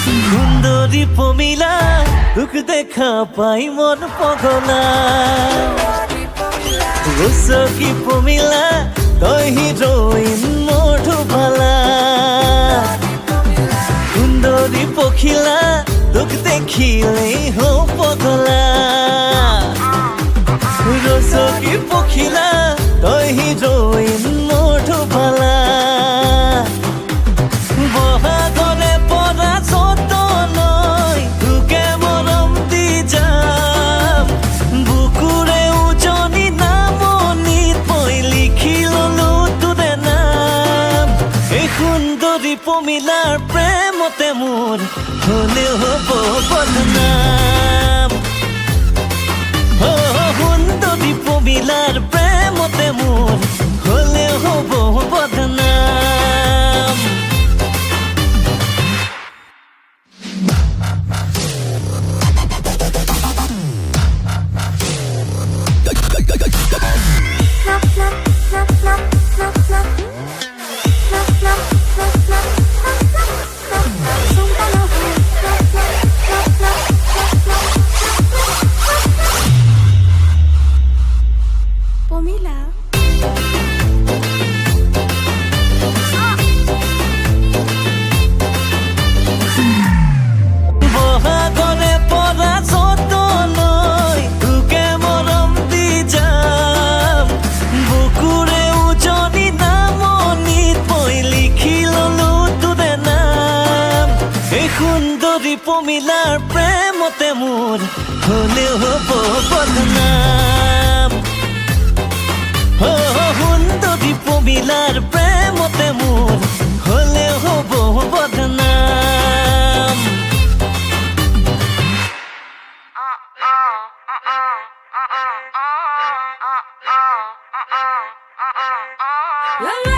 Xundori Pomila, look dekha pai mon pagala. Xundori Pomila, toy heroine modu bhala. Xundori Pomila, look dekhile ho pagala. Xundori Pomila, toy heroine modu bhala. Xundori Pomilar premote mor hole hobo badnaam Xundori Pomilar premote mor hole hobo badnaam Pomila. বহাগরে পরা যতনই তোকে মরম দি যাম বুকুৰে উজনি নামনিত মই লিখি ললো তোৰে নাম Xundori Pomilar প্ৰেমতে মোৰ হলেও হ'ব বদনাম Xundori Pomilar প্ৰেমতে মোৰ হলেও হ'ব বদনাম La la